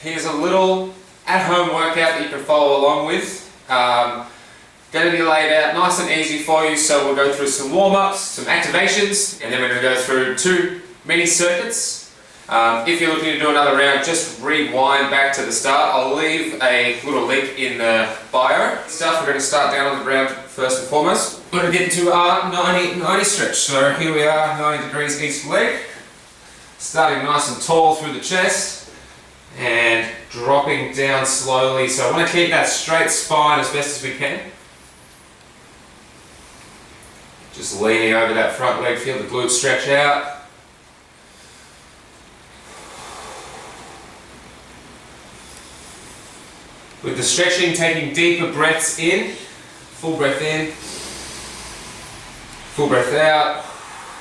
Here's a little at-home workout that you can follow along with. Going to be laid out nice and easy for you, so we'll go through some warm-ups, some activations, and then we're going to go through 2 mini circuits. If you're looking to do another round, just rewind back to the start. I'll leave a little link in the bio. We're going to start down on the ground first and foremost. We're going to get into our 90 stretch. So here we are, 90 degrees each leg. Starting nice and tall through the chest and dropping down slowly. So I want to keep that straight spine as best as we can. Just leaning over that front leg, feel the glutes stretch out. With the stretching, taking deeper breaths in, full breath in, full breath out.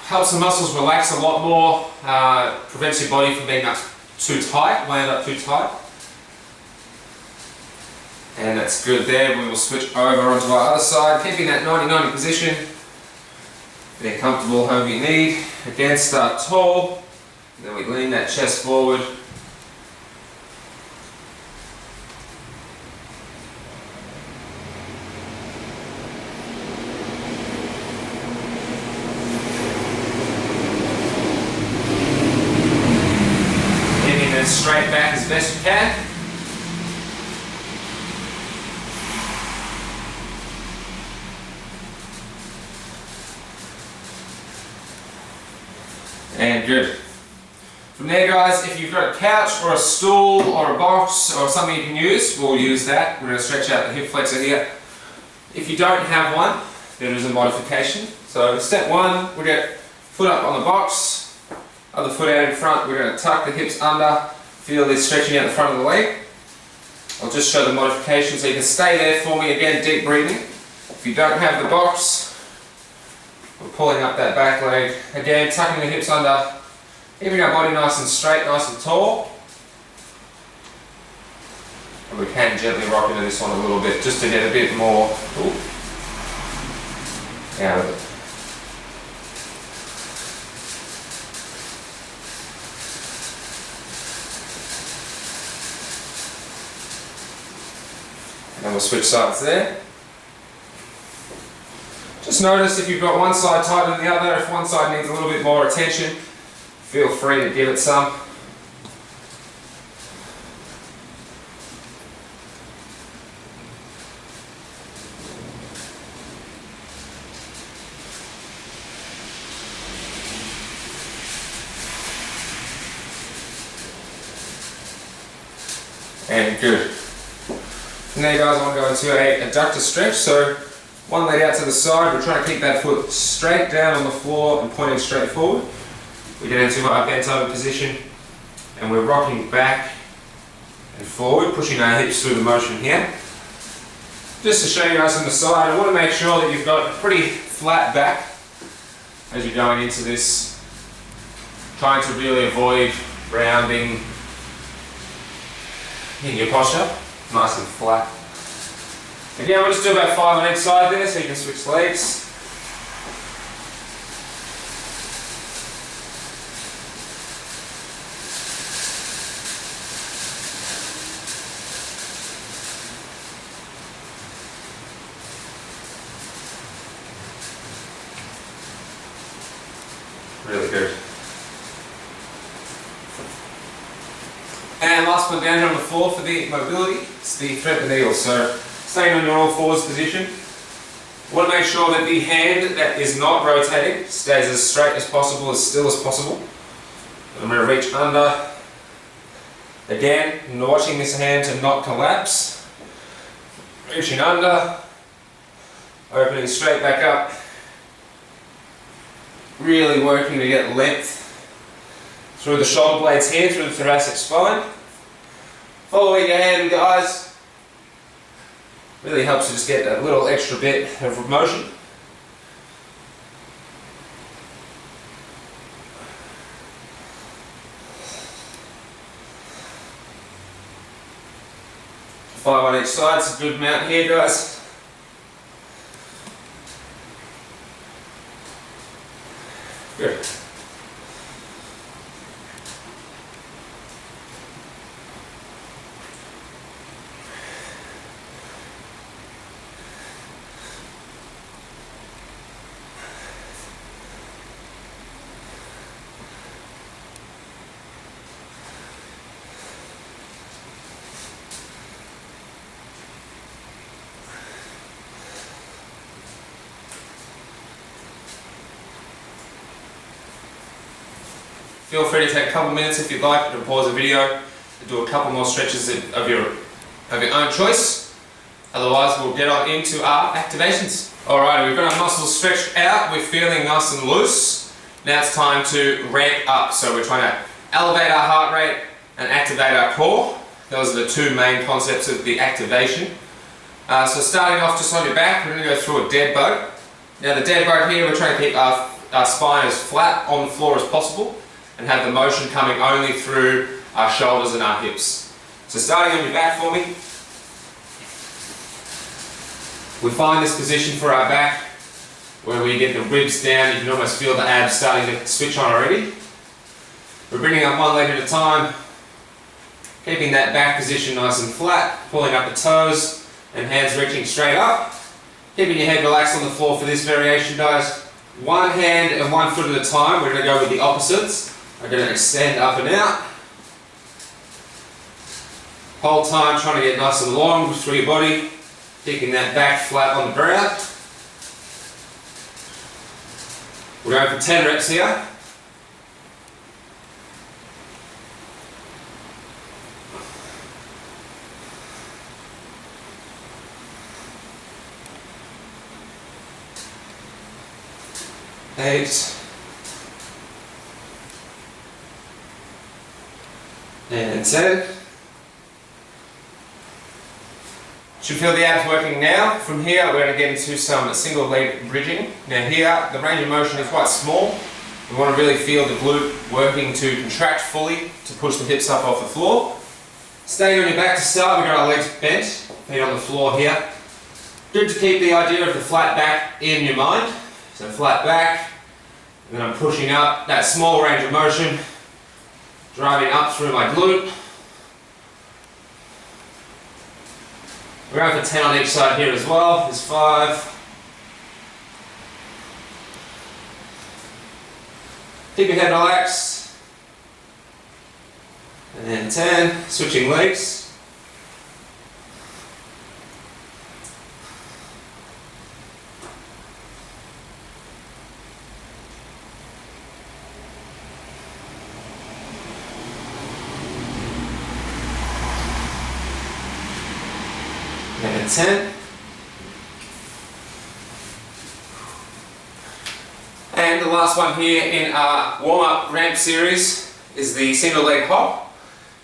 Helps the muscles relax a lot more, prevents your body from being up too tight, land up too tight. And that's good there. We will switch over onto our other side, keeping that 90-90 position. Get comfortable however you need. Again, start tall, and then we lean that chest forward. Keeping that straight back as best you can. And good. From there, guys, if you've got a couch or a stool or a box or something you can use, we'll use that. We're going to stretch out the hip flexor here. If you don't have one, there is a modification. So step 1, we get foot up on the box, other foot out in front. We're going to tuck the hips under, feel this stretching out the front of the leg. I'll just show the modification so you can stay there for me. Again, deep breathing. If you don't have the box, we're pulling up that back leg. Again, tucking the hips under, keeping our body nice and straight, nice and tall. And we can gently rock into this one a little bit just to get a bit more out of it. And then we'll switch sides there. Just notice if you've got one side tighter than the other, if one side needs a little bit more attention, feel free to give it some. And good. From there, guys, I want to go into a adductor stretch. So one leg out to the side, we're trying to keep that foot straight down on the floor and pointing straight forward. We get into our bent over position and we're rocking back and forward, pushing our hips through the motion here. Just to show you guys on the side, I want to make sure that you've got a pretty flat back as you're going into this, trying to really avoid rounding in your posture, nice and flat. Again, we'll just do about 5 on each side there, so you can switch legs. Really good. And last one down here on the floor for the mobility, it's the thread the needle. So staying on your all fours position. Want to make sure that the hand that is not rotating stays as straight as possible, as still as possible. I'm going to reach under. Again, watching this hand to not collapse. Reaching under. Opening straight back up. Really working to get length through the shoulder blades here, through the thoracic spine. Following your hand, guys. Really helps to just get a little extra bit of motion. Five on each side, it's a good amount here, guys. Good. Feel free to take a couple minutes if you'd like to pause the video and do a couple more stretches of your own choice. Otherwise, we'll get on into our activations. Alright, we've got our muscles stretched out, we're feeling nice and loose. Now it's time to ramp up. So we're trying to elevate our heart rate and activate our core. Those are the two main concepts of the activation. So starting off just on your back, we're going to go through a dead bug. Now the dead bug here, we're trying to keep our spine as flat on the floor as possible and have the motion coming only through our shoulders and our hips. So starting on your back for me, we find this position for our back where we get the ribs down. You can almost feel the abs starting to switch on already. We're bringing up one leg at a time, keeping that back position nice and flat, pulling up the toes and hands reaching straight up. Keeping your head relaxed on the floor for this variation, guys. One hand and one foot at a time. We're going to go with the opposites. We're going to extend up and out. Whole time trying to get nice and long through your body. Keeping that back flat on the ground. We're going for 10 reps here. Eight. And 10. Should feel the abs working now. From here we're going to get into some single leg bridging. Now here the range of motion is quite small. We want to really feel the glute working to contract fully to push the hips up off the floor. Staying on your back to start, we've got our legs bent, feet on the floor here. Good to keep the idea of the flat back in your mind. So flat back, and then I'm pushing up that small range of motion, driving up through my glute. We're going for 10 on each side here as well. There's 5. Keep your head relaxed. And 10. Switching legs. And 10. And the last one here in our warm-up ramp series is the single leg hop.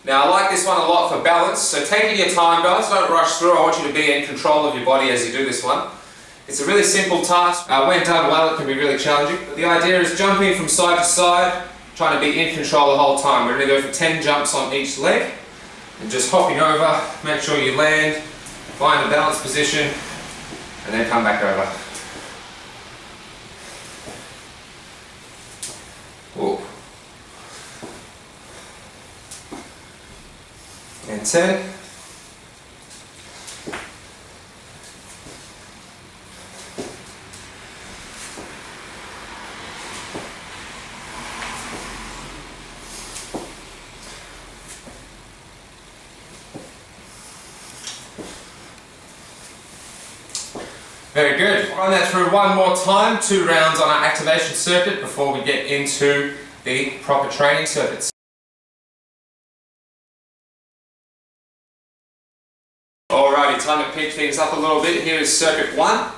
Now I like this one a lot for balance, so taking your time, guys, don't rush through. I want you to be in control of your body as you do this one. It's a really simple task. When done well, it can be really challenging. But the idea is jumping from side to side, trying to be in control the whole time. We're going to go for 10 jumps on each leg and just hopping over. Make sure you land. Find a balanced position and then come back over. Ooh. And 10. Very good. Run that through one more time, 2 rounds on our activation circuit before we get into the proper training circuits. Alrighty, time to pick things up a little bit. Here is circuit 1.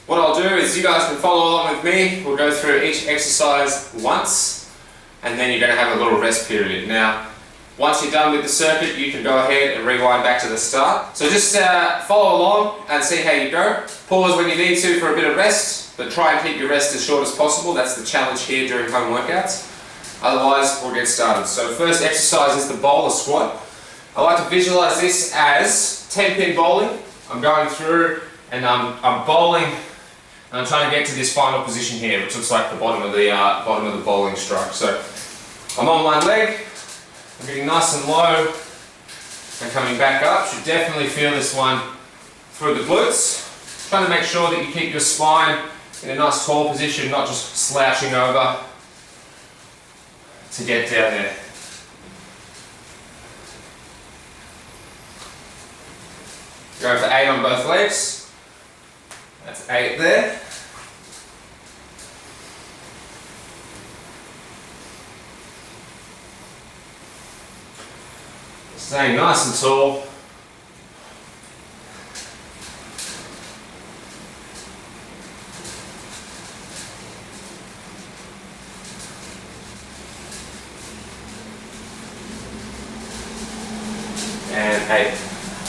What I'll do is you guys can follow along with me. We'll go through each exercise once and then you're going to have a little rest period. Now, once you're done with the circuit, you can go ahead and rewind back to the start. So just follow along and see how you go. Pause when you need to for a bit of rest, but try and keep your rest as short as possible. That's the challenge here during home workouts. Otherwise, we'll get started. So first exercise is the bowler squat. I like to visualize this as 10-pin bowling. I'm going through and I'm bowling and I'm trying to get to this final position here, which looks like the bottom of the bowling strike. So I'm on one leg. I'm getting nice and low and coming back up. Should definitely feel this one through the glutes. Trying to make sure that you keep your spine in a nice tall position, not just slouching over to get down there. Go for 8 on both legs. That's 8 there. Staying nice and tall. And 8.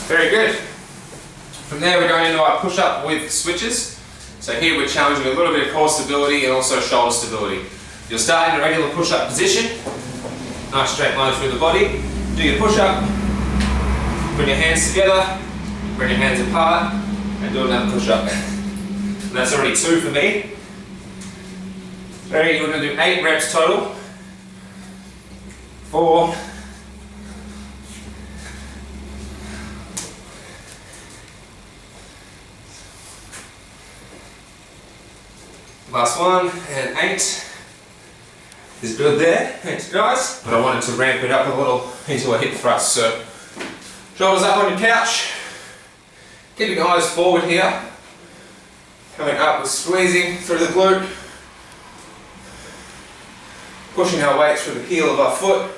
Very good. From there we're going into our push-up with switches. So here we're challenging a little bit of core stability and also shoulder stability. You'll start in a regular push-up position. Nice straight line through the body. Do your push-up. Bring your hands together. Bring your hands apart. And do another push-up. And that's already 2 for me. Ready? We're going to do 8 reps total. 4. Last one, and 8 is good there. Thanks guys. But I wanted to ramp it up a little into a hip thrust. So shoulders up on your couch. Keeping your eyes forward here. Coming up with squeezing through the glute. Pushing our weight through the heel of our foot.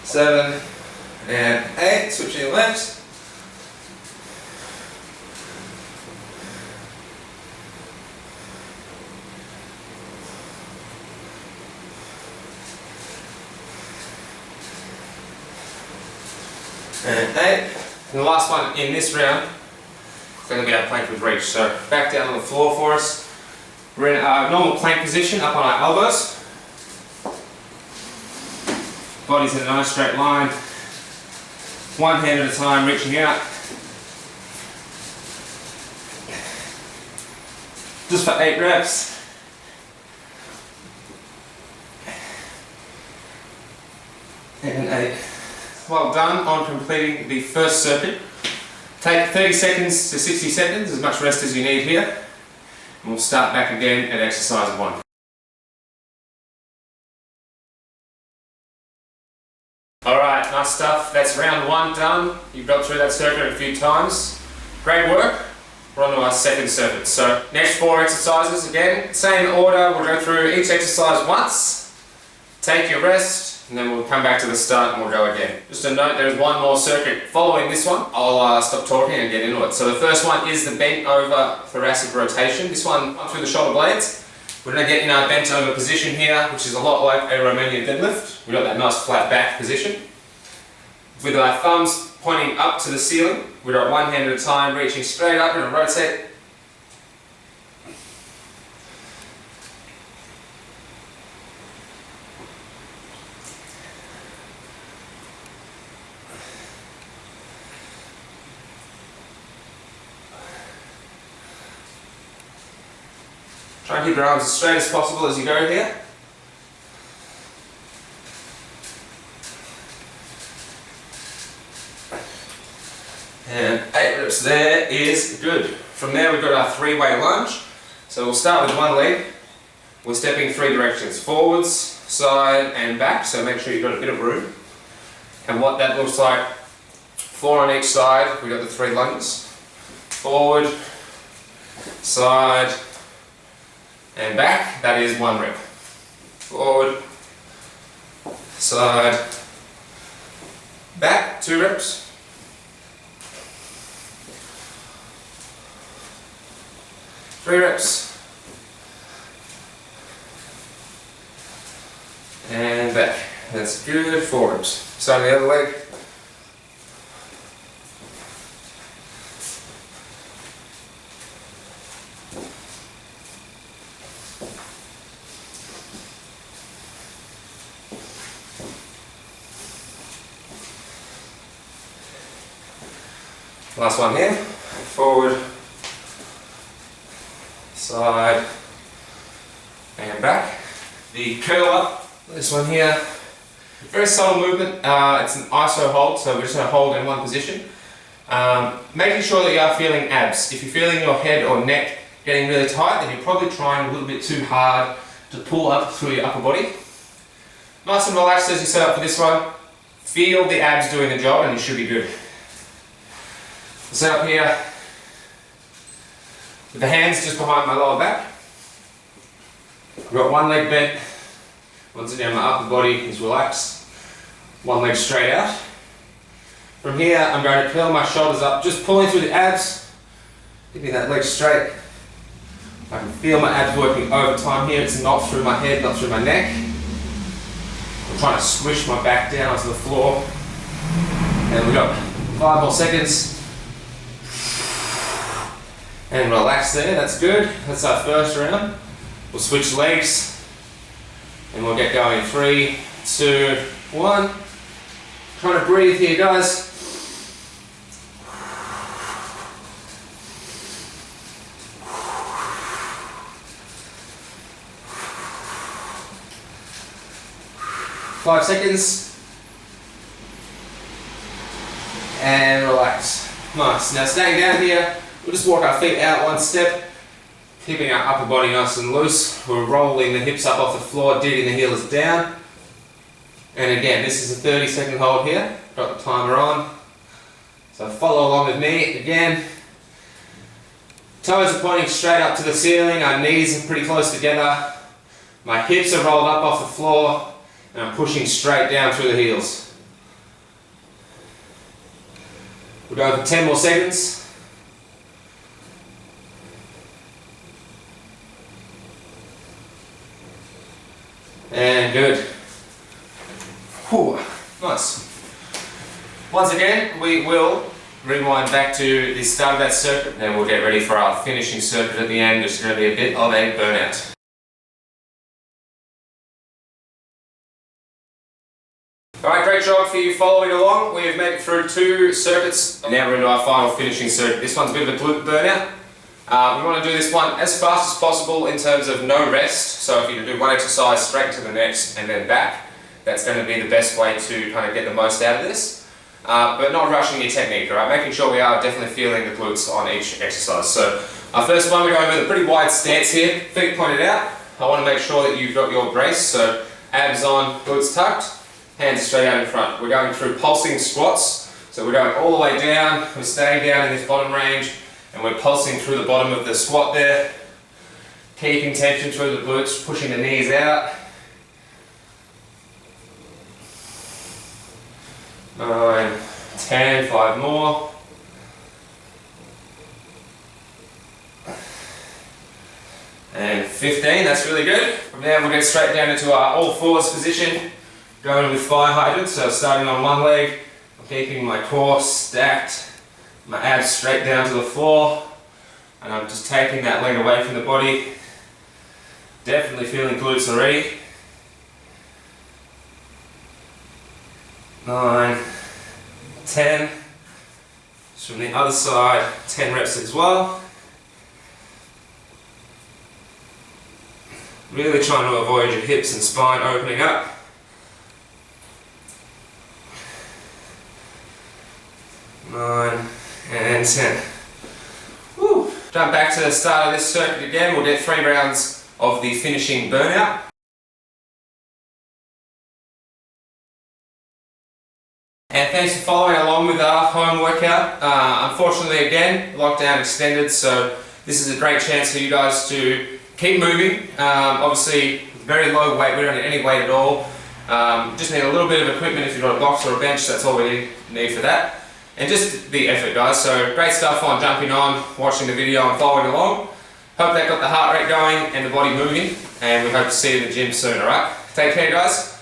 7 and 8, switching left. And 8. And the last one in this round is going to be our plank with reach. So back down on the floor for us. We're in our normal plank position, up on our elbows. Body's in a nice straight line. One hand at a time, reaching out. Just for 8 reps. And 8. Well done on completing the first circuit. Take 30 seconds to 60 seconds, as much rest as you need here. And we'll start back again at exercise 1. Alright, nice stuff. That's round 1 done. You've got through that circuit a few times. Great work. We're on to our second circuit. So next 4 exercises again, same order. We'll go through each exercise once. Take your rest. And then we'll come back to the start and we'll go again. Just a note, there's one more circuit following this one. I'll stop talking and get into it. So the first one is the bent over thoracic rotation. This one up through the shoulder blades. We're going to get in our bent over position here, which is a lot like a Romanian deadlift. We've got that nice flat back position. With our thumbs pointing up to the ceiling, we've got one hand at a time reaching straight up and rotate. Try and keep your arms as straight as possible as you go here. And 8 reps there is good. From there we've got our 3-way lunge. So we'll start with one leg. We're stepping 3 directions. Forwards, side and back. So make sure you've got a bit of room. And what that looks like, 4 on each side. We've got the 3 lunges. Forward, side, and back. That is 1 rep. Forward, side, back. 2 reps. Three reps. And back. That's good. 4 reps. Side of the other leg. Last one here. Forward, side, and back. The curl up, this one here, very subtle movement. It's an iso hold, so we're just going to hold in one position. Making sure that you are feeling abs. If you're feeling your head or neck getting really tight, then you're probably trying a little bit too hard to pull up through your upper body. Nice and relaxed as you set up for this one. Feel the abs doing the job and you should be good. Set up here with the hands just behind my lower back. We've got one leg bent, Once again, my upper body is relaxed. One leg straight out. From here, I'm going to curl my shoulders up, just pulling through the abs, keeping that leg straight. I can feel my abs working overtime here. It's not through my head, not through my neck. I'm trying to squish my back down onto the floor. And we've got 5 more seconds. And relax there, that's good. That's our first round. We'll switch legs and we'll get going. 3, 2, 1. Trying to breathe here, guys. Five seconds. And relax. Nice. Now staying down here, we'll just walk our feet out one step, keeping our upper body nice and loose. We're rolling the hips up off the floor, digging the heels down. And again, this is a 30-second hold here. Got the timer on. So follow along with me again. Toes are pointing straight up to the ceiling. Our knees are pretty close together. My hips are rolled up off the floor. And I'm pushing straight down through the heels. We're going for 10 more seconds. And good. Whew, nice. Once again, we will rewind back to the start of that circuit, and then we'll get ready for our finishing circuit at the end, which is going to be a bit of a burnout. Alright, great job for you following along. We have made it through 2 circuits, and now we're into our final finishing circuit. This one's a bit of a glute burnout. We want to do this one as fast as possible in terms of no rest. So if you do one exercise straight to the next and then back, that's going to be the best way to kind of get the most out of this. But not rushing your technique, alright? Making sure we are definitely feeling the glutes on each exercise. So our first one, we're going with a pretty wide stance here, feet pointed out. I want to make sure that you've got your brace, so abs on, glutes tucked. Hands straight out in front. We're going through pulsing squats. So we're going all the way down, we're staying down in this bottom range, and we're pulsing through the bottom of the squat there. Keeping tension through the glutes, pushing the knees out. 9, 10, 5 more. And 15, that's really good. From there we'll get straight down into our all fours position. Going with fire hydrants, so starting on one leg, I'm keeping my core stacked, my abs straight down to the floor, and I'm just taking that leg away from the body. Definitely feeling glutes already. 9, 10, just from the other side, 10 reps as well. Really trying to avoid your hips and spine opening up. 9 and 10. Woo. Jump back to the start of this circuit again. We'll get 3 rounds of the finishing burnout. And thanks for following along with our home workout. Unfortunately, again, lockdown extended, so this is a great chance for you guys to keep moving. Obviously, very low weight. We don't need any weight at all. Just need a little bit of equipment if you've got a box or a bench. That's all we need for that. And just the effort, guys. So great stuff on jumping on, watching the video and following along. Hope that got the heart rate going and the body moving, and we hope to see you in the gym soon, alright? Take care, guys.